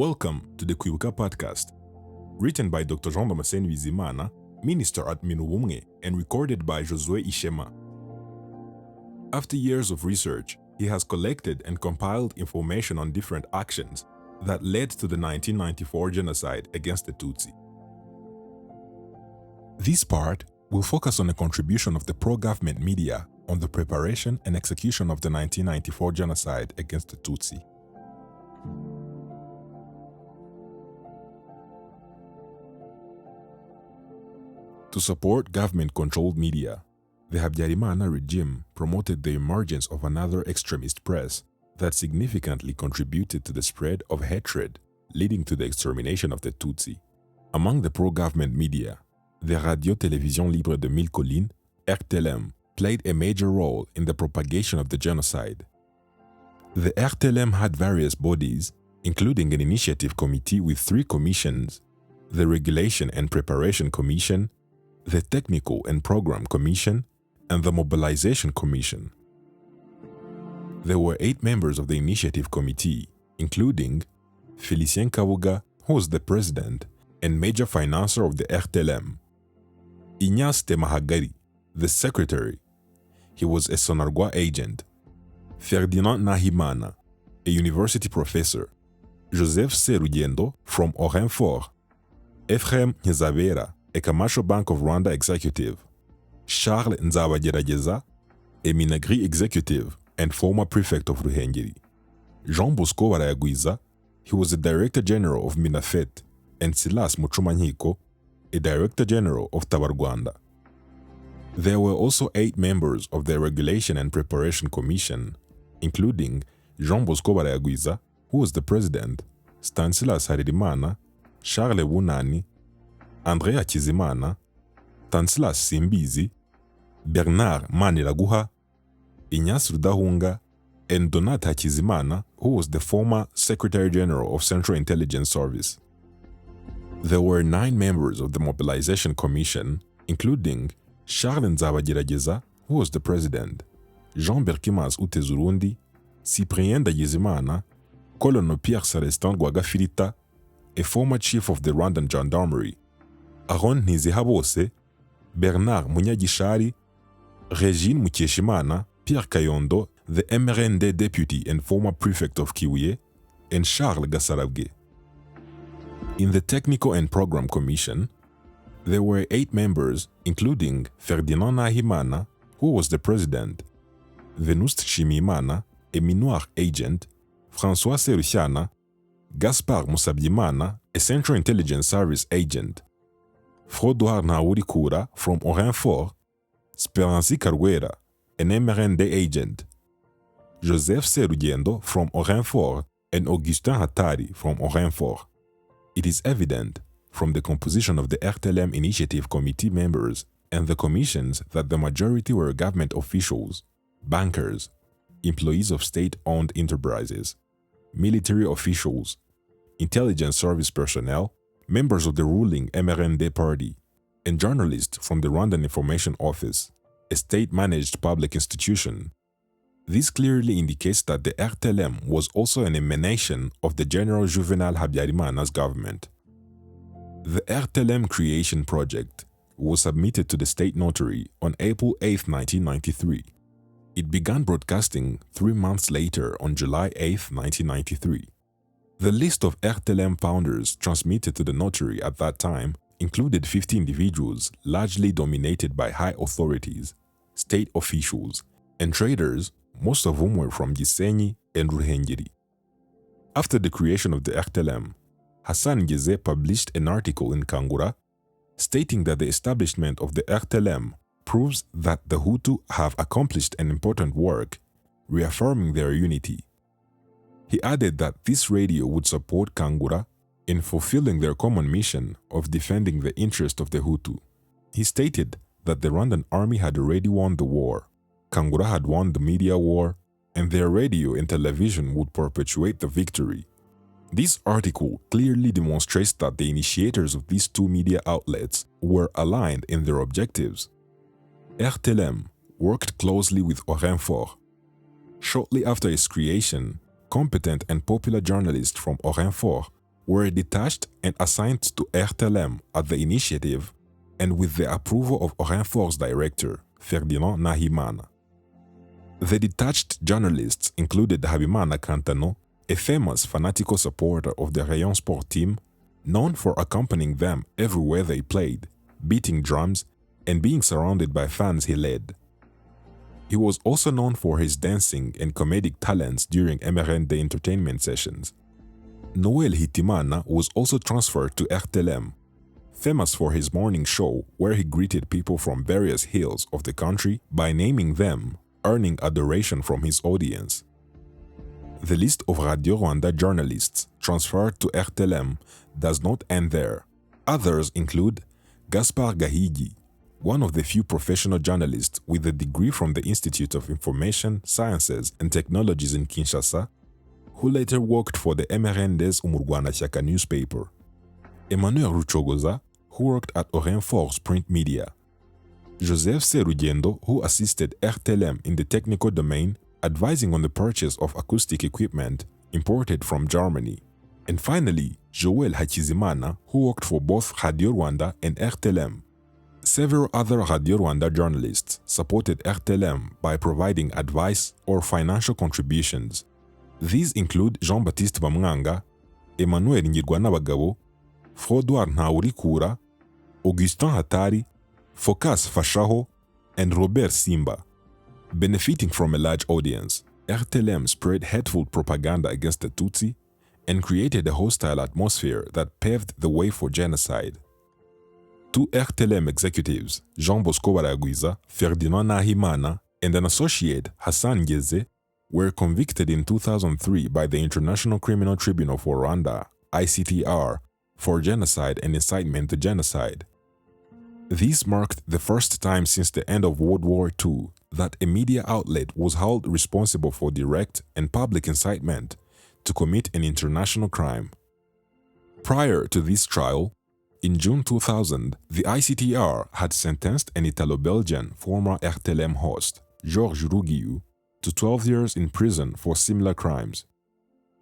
Welcome to the Kwibuka podcast, written by Dr. Jean Damascene Bizimana, minister at Minubumwe, and recorded by Josue Ishema. After years of research, he has collected and compiled information on different actions that led to the 1994 genocide against the Tutsi. This part will focus on the contribution of the pro-government media on the preparation and execution of the 1994 genocide against the Tutsi. To support government-controlled media, the Habyarimana regime promoted the emergence of another extremist press that significantly contributed to the spread of hatred, leading to the extermination of the Tutsi. Among the pro-government media, the Radio-Télévision Libre de Mille Collines, RTLM, played a major role in the propagation of the genocide. The RTLM had various bodies, including an initiative committee with 3 commissions: the Regulation and Preparation Commission, the Technical and Program Commission, and the Mobilization Commission. There were 8 members of the Initiative Committee, including Félicien Kabuga, who was the president and major financier of the RTLM, Ignace Temahagari, the secretary. He was a Sonargwa agent, Ferdinand Nahimana, a university professor, Joseph Serugendo from Orenfort, Ephraim Nyezabera, a Commercial Bank of Rwanda executive, Charles Nzabagerageza, a Minagri executive and former prefect of Ruhengeri, Jean Bosco Barayagwiza, he was the Director General of Minafet, and Silas Muchumanyiko, a Director General of Tabarwanda. There were also 8 members of the Regulation and Preparation Commission, including Jean Bosco Barayagwiza, who was the president, Stanislas Haririmana, Charles Bunani, André Hakizimana, Stanislas Simbizi, Bernard Maniraguha, Ignace Rudahunga, and Donat Hakizimana, who was the former Secretary General of Central Intelligence Service. There were 9 members of the Mobilization Commission, including Charles Nzabagerageza, who was the president, Jean Berkimas Utezurundi, Cyprien Ndagizimana, Colonel Pierre Celestin Rwagafirita, a former chief of the Rwandan Gendarmerie, Aron Ntizihabose, Bernard Munyagishari, Regine Mukeshimana, Pierre Kayondo, the MRND deputy and former prefect of Kibuye, and Charles Gasarabwe. In the Technical and Program Commission, there were 8 members, including Ferdinand Nahimana, who was the president, Venuste Nshimiyimana, a Minuar agent, François Serusyana, Gaspard Musabyimana, a Central Intelligence Service agent, Frodoir Ntawurikura from Orenfort, Sperancy Karwera, an MRND agent, Joseph Serugendo from Orenfort, and Augustin Hatari from Orenfort. It is evident from the composition of the RTLM Initiative Committee members and the commissions that the majority were government officials, bankers, employees of state-owned enterprises, military officials, intelligence service personnel, members of the ruling MRND party, and journalists from the Rwandan Information Office, a state-managed public institution. This clearly indicates that the RTLM was also an emanation of the General Juvenal Habyarimana's government. The RTLM creation project was submitted to the state notary on April 8, 1993. It began broadcasting 3 months later on July 8, 1993. The list of RTLM founders transmitted to the notary at that time included 50 individuals largely dominated by high authorities, state officials, and traders, most of whom were from Gisenyi and Ruhengeri. After the creation of the RTLM, Hassan Ngeze published an article in Kangura stating that the establishment of the RTLM proves that the Hutu have accomplished an important work, reaffirming their unity. He added that this radio would support Kangura in fulfilling their common mission of defending the interest of the Hutu. He stated that the Rwandan army had already won the war, Kangura had won the media war, and their radio and television would perpetuate the victory. This article clearly demonstrates that the initiators of these 2 media outlets were aligned in their objectives. RTLM worked closely with Orenfort. Shortly after its creation, competent and popular journalists from Orenfort were detached and assigned to RTLM at the initiative and with the approval of Orinfor's director, Ferdinand Nahimana. The detached journalists included Habimana Kantano, a famous fanatical supporter of the Rayon Sport team, known for accompanying them everywhere they played, beating drums, and being surrounded by fans he led. He was also known for his dancing and comedic talents during MRND entertainment sessions. Noel Hitimana was also transferred to RTLM, famous for his morning show where he greeted people from various hills of the country by naming them, earning adoration from his audience. The list of Radio Rwanda journalists transferred to RTLM does not end there. Others include Gaspard Gahigi, one of the few professional journalists with a degree from the Institute of Information, Sciences and Technologies in Kinshasa, who later worked for the MRND's Umurwanashyaka newspaper. Emmanuel Rucogoza, who worked at Orinfor's print media. Joseph Serugendo, who assisted RTLM in the technical domain, advising on the purchase of acoustic equipment imported from Germany. And finally, Joel Hakizimana, who worked for both Radio Rwanda and RTLM. Several other Radio Rwanda journalists supported RTLM by providing advice or financial contributions. These include Jean-Baptiste Bamwanga, Emmanuel Ngirwanabagabo, Frodoir Ntawurikura, Augustin Hatari, Focas Fashaho, and Robert Simba. Benefiting from a large audience, RTLM spread hateful propaganda against the Tutsi and created a hostile atmosphere that paved the way for genocide. Two RTLM executives, Jean Bosco Baragwiza, Ferdinand Nahimana, and an associate, Hassan Ngeze, were convicted in 2003 by the International Criminal Tribunal for Rwanda, ICTR, for genocide and incitement to genocide. This marked the first time since the end of World War II that a media outlet was held responsible for direct and public incitement to commit an international crime. Prior to this trial, in June 2000, the ICTR had sentenced an Italo-Belgian former RTLM host, Georges Rugiu, to 12 years in prison for similar crimes.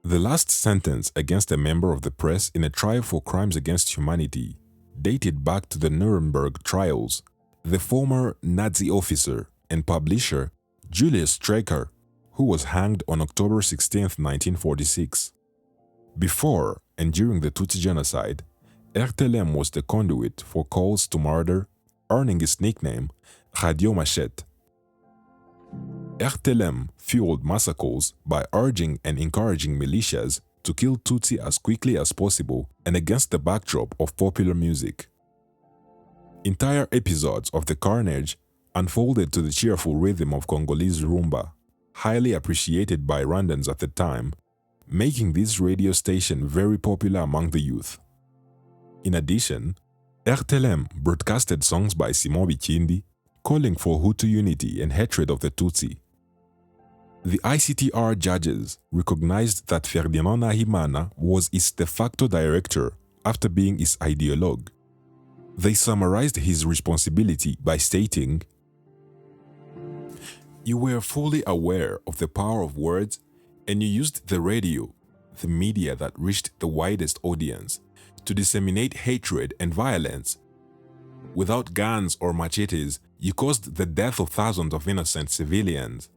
The last sentence against a member of the press in a trial for crimes against humanity dated back to the Nuremberg trials. The former Nazi officer and publisher Julius Streicher, who was hanged on October 16, 1946. Before and during the Tutsi genocide, RTLM was the conduit for calls to murder, earning its nickname Radio Machette. RTLM fueled massacres by urging and encouraging militias to kill Tutsi as quickly as possible and against the backdrop of popular music. Entire episodes of the carnage unfolded to the cheerful rhythm of Congolese rumba, highly appreciated by Rwandans at the time, making this radio station very popular among the youth. In addition, RTLM broadcasted songs by Simon Bikindi calling for Hutu unity and hatred of the Tutsi. The ICTR judges recognized that Ferdinand Nahimana was its de facto director after being its ideologue. They summarized his responsibility by stating, "You were fully aware of the power of words and you used the radio, the media that reached the widest audience, to disseminate hatred and violence. Without guns or machetes, you caused the death of thousands of innocent civilians."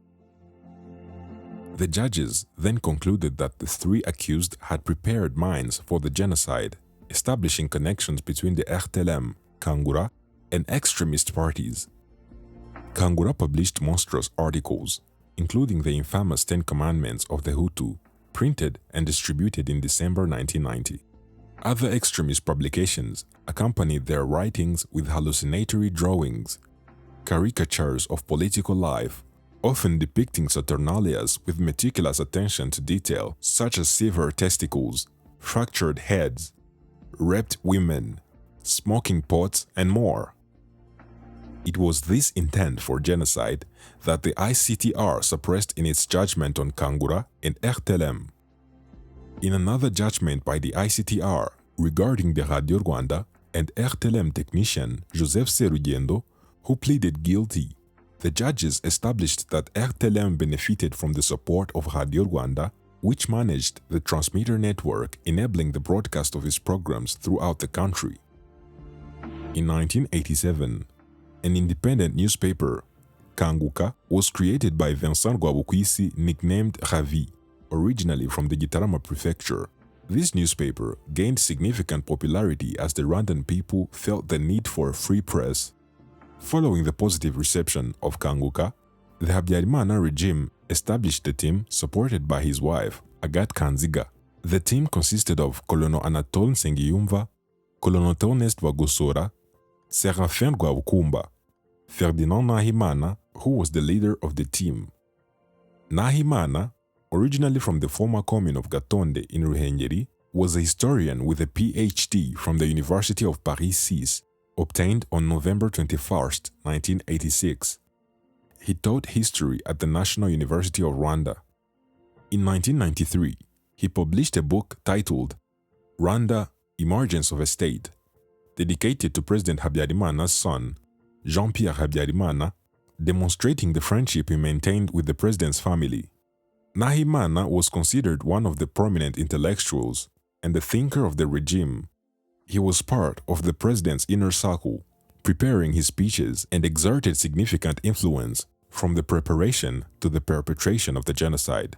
The judges then concluded that the three accused had prepared minds for the genocide, establishing connections between the RTLM, Kangura, and extremist parties. Kangura published monstrous articles, including the infamous 10 Commandments of the Hutu, printed and distributed in December 1990. Other extremist publications accompanied their writings with hallucinatory drawings, caricatures of political life, often depicting Saturnalias with meticulous attention to detail, such as severed testicles, fractured heads, raped women, smoking pots, and more. It was this intent for genocide that the ICTR suppressed in its judgment on Kangura and RTLM. In another judgment by the ICTR regarding the Radio Rwanda and RTLM technician Joseph Serugendo, who pleaded guilty, the judges established that RTLM benefited from the support of Radio Rwanda which managed the transmitter network, enabling the broadcast of his programs throughout the country. In 1987, an independent newspaper, Kanguka, was created by Vincent Rwabukwisi, nicknamed Ravi, originally from the Gitarama prefecture. This newspaper gained significant popularity as the Rwandan people felt the need for a free press. Following the positive reception of Kanguka, the Habyarimana regime established a team supported by his wife, Agathe Kanziga. The team consisted of Colonel Anatole Nsengiyumva, Colonel Theoneste Bagosora, Serafin Rwabukumba, Ferdinand Nahimana, who was the leader of the team. Nahimana, originally from the former commune of Gatonde in Ruhengeri, was a historian with a PhD from the University of Paris 6, obtained on November 21, 1986. He taught history at the National University of Rwanda. In 1993, he published a book titled Rwanda, Emergence of a State, dedicated to President Habyarimana's son, Jean-Pierre Habyarimana, demonstrating the friendship he maintained with the president's family. Nahimana was considered one of the prominent intellectuals and the thinker of the regime. He was part of the president's inner circle, preparing his speeches, and exerted significant influence from the preparation to the perpetration of the genocide.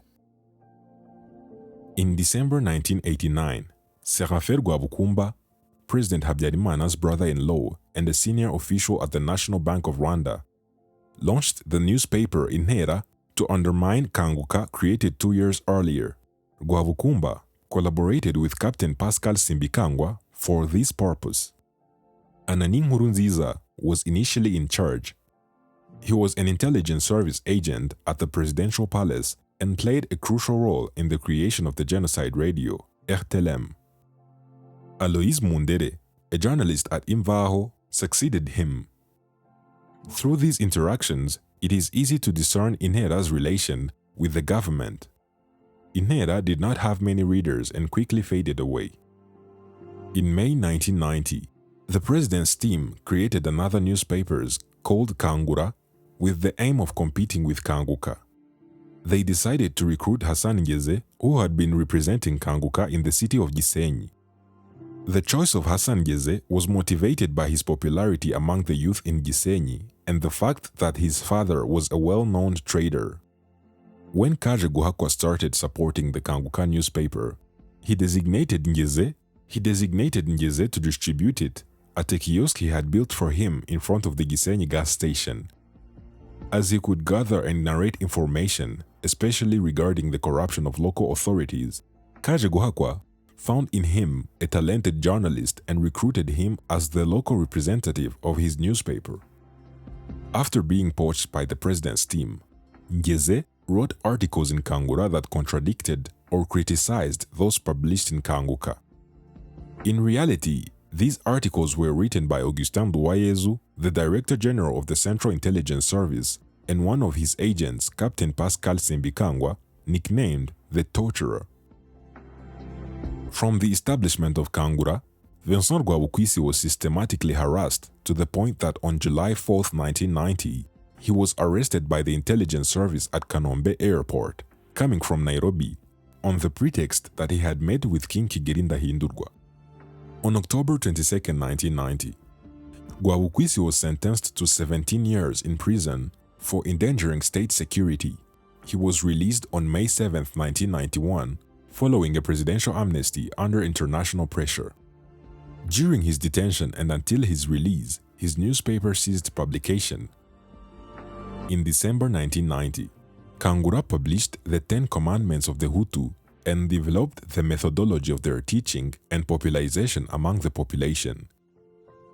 In December 1989, Serafin Rwabukumba, President Habyarimana's brother-in-law and a senior official at the National Bank of Rwanda, launched the newspaper Intera to undermine Kanguka, created 2 years earlier. Rwabukumba collaborated with Captain Pascal Simbikangwa for this purpose. Anani Nkurunziza was initially in charge. He was an intelligence service agent at the presidential palace and played a crucial role in the creation of the Genocide Radio, RTLM. Alois Mundere, a journalist at Imvaho, succeeded him. Through these interactions, it is easy to discern Intera's relation with the government. Intera did not have many readers and quickly faded away. In May 1990, the president's team created another newspaper called Kangura with the aim of competing with Kanguka. They decided to recruit Hassan Ngeze, who had been representing Kanguka in the city of Gisenyi. The choice of Hassan Ngeze was motivated by his popularity among the youth in Gisenyi and the fact that his father was a well-known trader. When Kaje Guhakwa started supporting the Kanguka newspaper, he designated Ngeze to distribute it at a kiosk he had built for him in front of the Gisenyi gas station. As he could gather and narrate information, especially regarding the corruption of local authorities, Kaje Guhakwa found in him a talented journalist and recruited him as the local representative of his newspaper. After being poached by the president's team, Ngeze wrote articles in Kangura that contradicted or criticized those published in Kanguka. In reality, these articles were written by Augustin Nduwayezu, the Director General of the Central Intelligence Service, and one of his agents, Captain Pascal Simbikangwa, nicknamed the Torturer. From the establishment of Kangura, Vincent Rwabukwisi was systematically harassed to the point that on July 4, 1990, he was arrested by the intelligence service at Kanombe Airport, coming from Nairobi, on the pretext that he had met with King Kigeli Ndahindurwa. On October 22, 1990, Rwabukwisi was sentenced to 17 years in prison for endangering state security. He was released on May 7, 1991, following a presidential amnesty under international pressure. During his detention and until his release, his newspaper ceased publication. In December 1990, Kangura published the 10 Commandments of the Hutu and developed the methodology of their teaching and popularization among the population.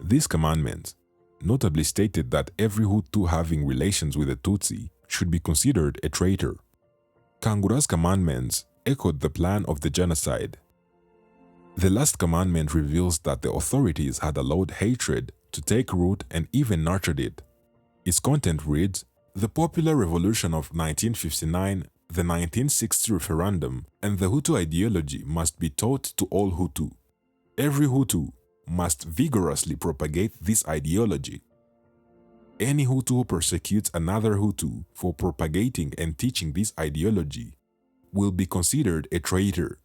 These commandments notably stated that every Hutu having relations with a Tutsi should be considered a traitor. Kangura's commandments echoed the plan of the genocide. The last commandment reveals that the authorities had allowed hatred to take root and even nurtured it. Its content reads, "The popular revolution of 1959, the 1960 referendum, and the Hutu ideology must be taught to all Hutu. Every Hutu must vigorously propagate this ideology. Any Hutu who persecutes another Hutu for propagating and teaching this ideology will be considered a traitor.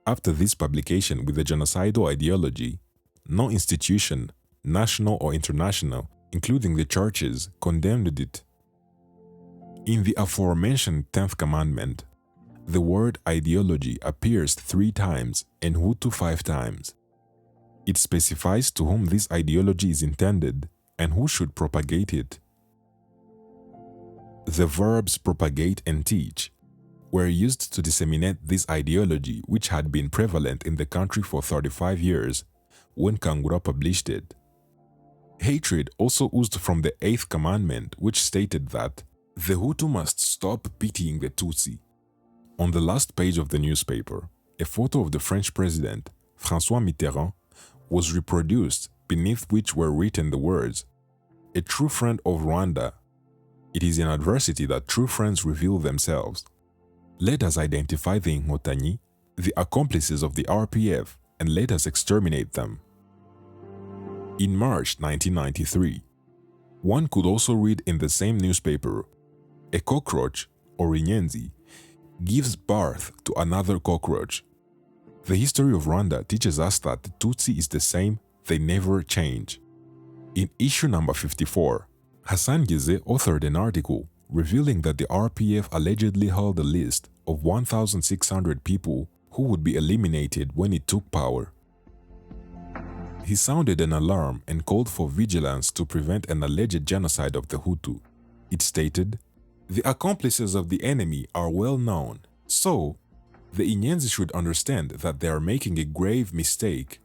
After this publication with a genocidal ideology, no institution, national or international, including the churches, condemned it. In the aforementioned 10th commandment, the word ideology appears 3 times and Hutu 5 times. It specifies to whom this ideology is intended and who should propagate it. The verbs propagate and teach were used to disseminate this ideology, which had been prevalent in the country for 35 years when Kangura published it. Hatred also oozed from the 8th commandment, which stated that the Hutu must stop pitying the Tutsi. On the last page of the newspaper, a photo of the French president, François Mitterrand, was reproduced, beneath which were written the words, "A true friend of Rwanda. It is in adversity that true friends reveal themselves. Let us identify the Inkotanyi, the accomplices of the RPF, and let us exterminate them." In March 1993, one could also read in the same newspaper, "A cockroach, or Inyenzi, gives birth to another cockroach." The history of Rwanda teaches us that the Tutsi is the same, they never change. In issue number 54, Hassan Geze authored an article revealing that the RPF allegedly held a list of 1,600 people who would be eliminated when it took power. He sounded an alarm and called for vigilance to prevent an alleged genocide of the Hutu. It stated, "The accomplices of the enemy are well known, so the Inyenzi should understand that they are making a grave mistake.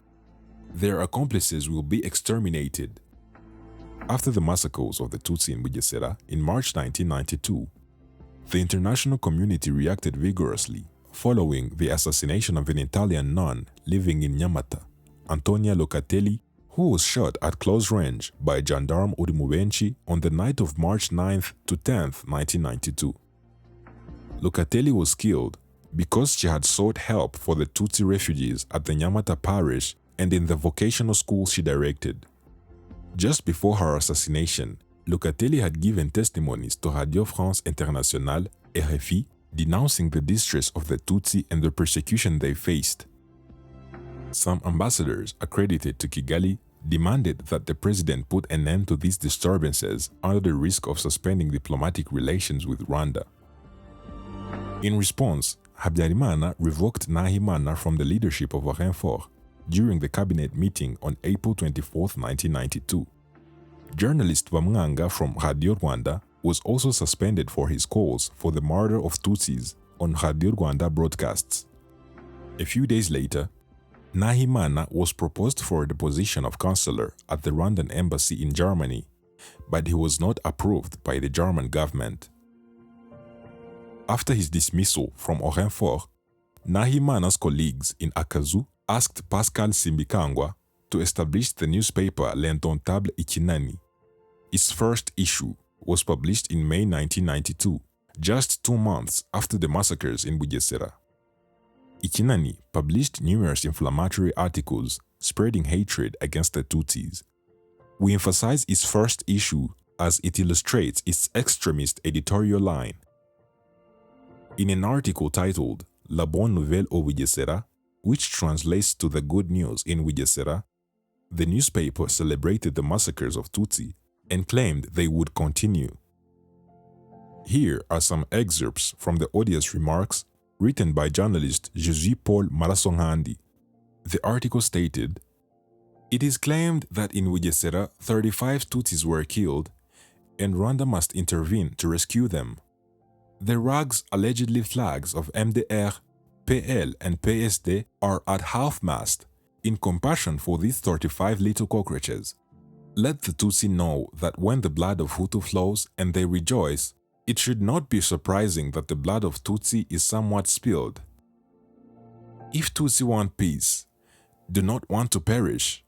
Their accomplices will be exterminated." After the massacres of the Tutsi in Bugesera in March 1992, the international community reacted vigorously following the assassination of an Italian nun living in Nyamata, Antonia Locatelli, who was shot at close range by Gendarme Urimubenchi on the night of March 9th to 10th, 1992. Locatelli was killed because she had sought help for the Tutsi refugees at the Nyamata parish and in the vocational school she directed. Just before her assassination, Locatelli had given testimonies to Radio France Internationale, RFI, denouncing the distress of the Tutsi and the persecution they faced. Some ambassadors accredited to Kigali demanded that the president put an end to these disturbances under the risk of suspending diplomatic relations with Rwanda. In response, Habyarimana revoked Nahimana from the leadership of Orenfort during the cabinet meeting on April 24, 1992. Journalist Bamwanga from Radio Rwanda was also suspended for his calls for the murder of Tutsis on Radio Rwanda broadcasts. A few days later, Nahimana was proposed for the position of consular at the Rwandan embassy in Germany, but he was not approved by the German government. After his dismissal from Orenfort, Nahimana's colleagues in Akazu asked Pascal Simbikangwa to establish the newspaper L'Indomptable Ikinani. Its first issue was published in May 1992, just 2 months after the massacres in Bugesera. Ikinani published numerous inflammatory articles spreading hatred against the Tutsis. We emphasize its first issue as it illustrates its extremist editorial line. In an article titled La Bonne Nouvelle au Bugesera, which translates to the good news in Bugesera, the newspaper celebrated the massacres of Tutsi and claimed they would continue. Here are some excerpts from the odious remarks written by journalist Jésus Paul Marasongandi. The article stated, "It is claimed that in Bugesera 35 Tutsis were killed and Rwanda must intervene to rescue them. The rags allegedly flags of MDR, PL and PSD are at half-mast in compassion for these 35 little cockroaches. Let the Tutsi know that when the blood of Hutu flows and they rejoice, it should not be surprising that the blood of Tutsi is somewhat spilled. If Tutsi want peace, do not want to perish,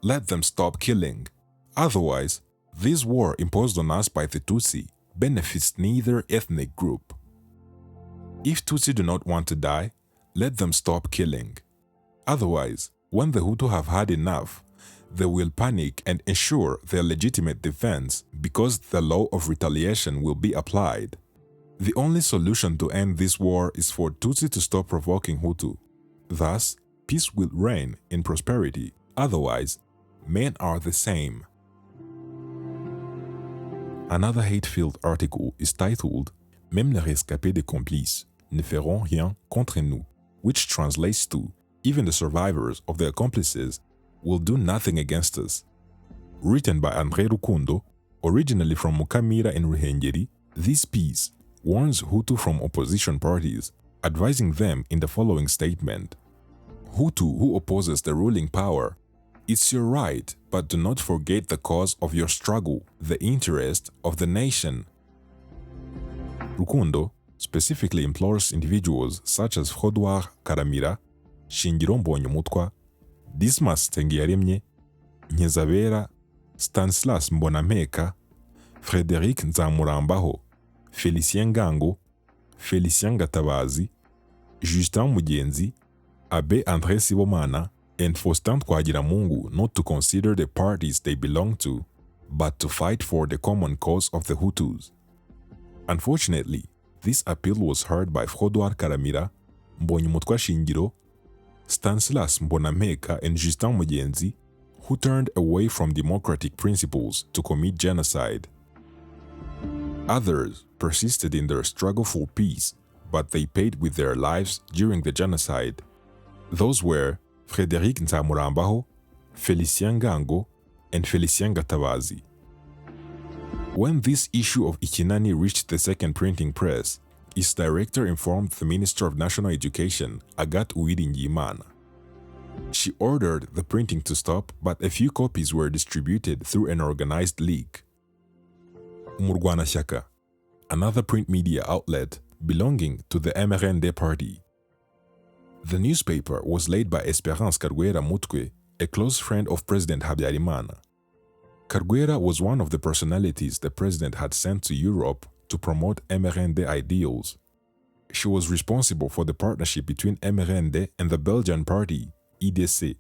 let them stop killing. Otherwise, this war imposed on us by the Tutsi benefits neither ethnic group. If Tutsi do not want to die, let them stop killing. Otherwise, when the Hutu have had enough, they will panic and ensure their legitimate defense because the law of retaliation will be applied. The only solution to end this war is for Tutsi to stop provoking Hutu. Thus, peace will reign in prosperity. Otherwise, men are the same. Another hate-filled article is titled Même les rescapés des complices ne feront rien contre nous, which translates to even the survivors of the accomplices will do nothing against us. Written by André Rukundo, originally from Mukamira in Ruhengeri, this piece warns Hutu from opposition parties, advising them in the following statement. Hutu who opposes the ruling power, it's your right, but do not forget the cause of your struggle, the interest of the nation. Rukundo specifically implores individuals such as Frodouard Karamira, Shingiro Mbonyumutwa, Dismas Tengiyaremye, Nyezabera, Stanislas Mbonampeka, Frédéric Nzamurambaho, Félicien Ngango, Félicien Gatabazi, Justin Mugenzi, Abbé André Sibomana, and Faustin Twagiramungu not to consider the parties they belong to, but to fight for the common cause of the Hutus. Unfortunately, this appeal was heard by Frodouard Karamira, Mbonyumutwa Shingiro, Stanislas Mbonampeka, and Justin Mugenzi, who turned away from democratic principles to commit genocide. Others persisted in their struggle for peace, but they paid with their lives during the genocide. Those were Frédéric Nzamurambaho, Félicien Ngango, and Félicien Gatabazi. When this issue of Ikinani reached the second printing press, its director informed the Minister of National Education, Agathe Uwiringiyimana. She ordered the printing to stop, but a few copies were distributed through an organized leak. Umurwanashyaka, another print media outlet belonging to the MRND party. The newspaper was led by Esperance Karwera Mutwe, a close friend of President Habyarimana. Karwera was one of the personalities the president had sent to Europe to promote MRND ideals. She was responsible for the partnership between MRND and the Belgian party, IDC,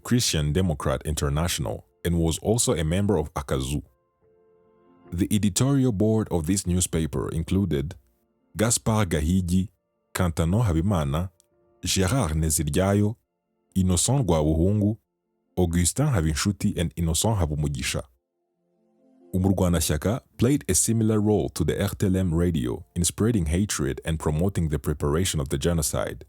Christian Democrat International, and was also a member of Akazu. The editorial board of this newspaper included Gaspard Gahigi, Kantano Habimana, Gérard Neziryayo, Innocent Rwabuhungu, Augustin Habinshuti, and Innocent Habumugisha. Umurwanashyaka played a similar role to the RTLM radio in spreading hatred and promoting the preparation of the genocide.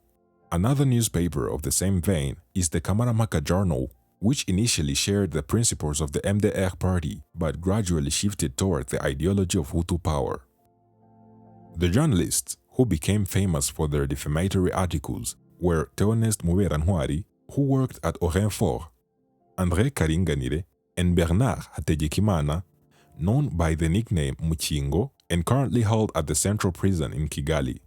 Another newspaper of the same vein is the Kamaramaka Journal, which initially shared the principles of the MDR party but gradually shifted toward the ideology of Hutu power. The journalists who became famous for their defamatory articles were Theoneste Muberantwari, who worked at Orenfort, André Karinganire, and Bernard Hategekimana, known by the nickname Mukingo and currently held at the Central Prison in Kigali.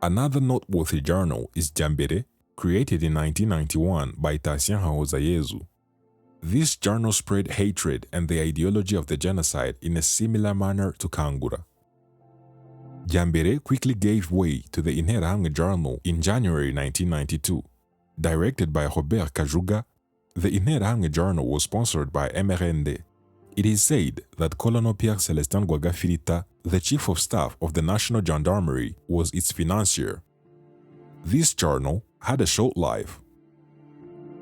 Another noteworthy journal is Jambere, created in 1991 by Tatien Hahozayezu. This journal spread hatred and the ideology of the genocide in a similar manner to Kangura. Jambere quickly gave way to the Interahamwe Journal in January 1992. Directed by Robert Kajuga, the Interahamwe Journal was sponsored by MRND. It is said that Colonel Pierre Celestin Gwagafirita, the Chief of Staff of the National Gendarmerie, was its financier. This journal had a short life.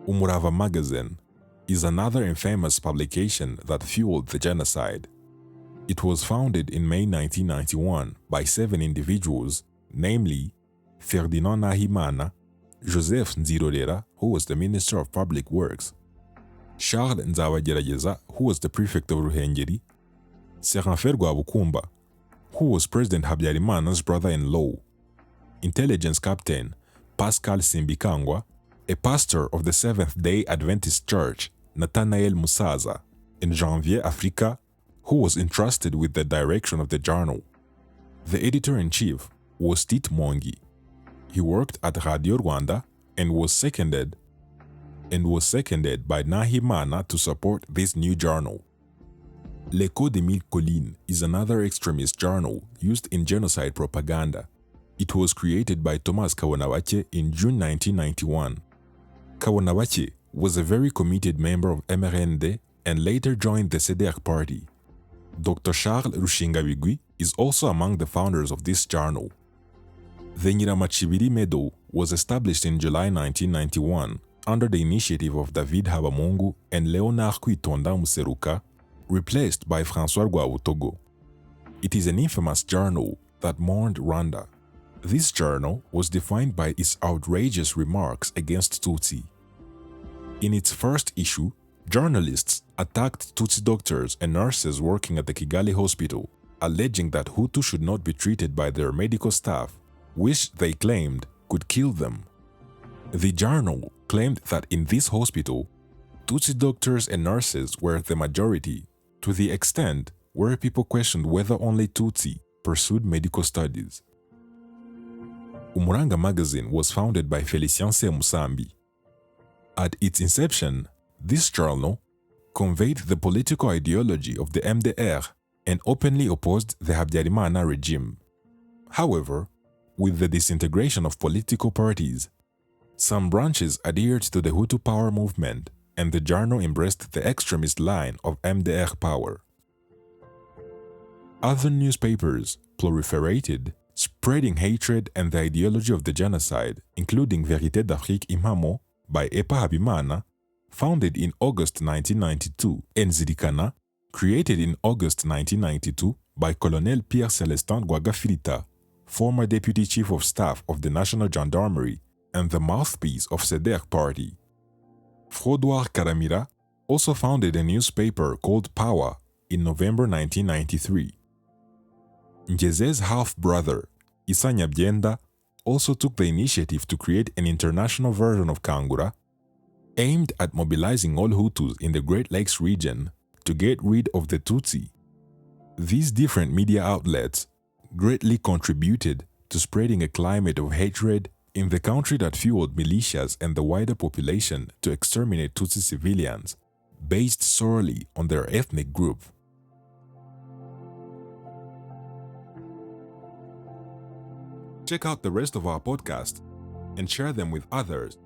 Umurava Magazine is another infamous publication that fueled the genocide. It was founded in May 1991 by 7 individuals, namely Ferdinand Nahimana, Joseph Nzirorera, who was the Minister of Public Works, Charles Nzabagerageza, who was the Prefect of Ruhengeri, Seraphine Rwabukumba, who was President Habyarimana's brother-in-law, Intelligence Captain Pascal Simbikangwa, a pastor of the Seventh-day Adventist Church, Nathanael Musaza, and Janvier Africa, who was entrusted with the direction of the journal. The editor-in-chief was Tite Mongi. He worked at Radio Rwanda and was seconded by Nahimana to support this new journal. L'Echo des Mille Collines is another extremist journal used in genocide propaganda. It was created by Thomas Kabonabache in June 1991. Kabonabache was a very committed member of MRND and later joined the CDR party. Dr. Charles Rushingabigwi is also among the founders of this journal. The Nyiramachibiri Medal was established in July 1991 under the initiative of David Habamungu and Leonard Kwitonda Museruka, replaced by François Rwabutogo. It is an infamous journal that mourned Rwanda. This journal was defined by its outrageous remarks against Tutsi. In its first issue, journalists attacked Tutsi doctors and nurses working at the Kigali hospital, alleging that Hutu should not be treated by their medical staff, which they claimed could kill them. The journal claimed that in this hospital, Tutsi doctors and nurses were the majority, to the extent where people questioned whether only Tutsi pursued medical studies. Umuranga magazine was founded by Felicien Semusambi. At its inception, this journal conveyed the political ideology of the MDR and openly opposed the Habyarimana regime. However, with the disintegration of political parties, some branches adhered to the Hutu power movement, and the journal embraced the extremist line of MDR power. Other newspapers proliferated, spreading hatred and the ideology of the genocide, including Vérité d'Afrique Imamo by Epa Habimana, founded in August 1992, and Zirikana, created in August 1992 by Colonel Pierre Célestin Gwagafilita, former Deputy Chief of Staff of the National Gendarmerie and the mouthpiece of SEDER Party. Frodoir Karamira also founded a newspaper called Power in November 1993. Njeze's half-brother, Issa Nyabyenda, also took the initiative to create an international version of Kangura, aimed at mobilizing all Hutus in the Great Lakes region to get rid of the Tutsi. These different media outlets greatly contributed to spreading a climate of hatred in the country that fueled militias and the wider population to exterminate Tutsi civilians, based solely on their ethnic group. Check out the rest of our podcast and share them with others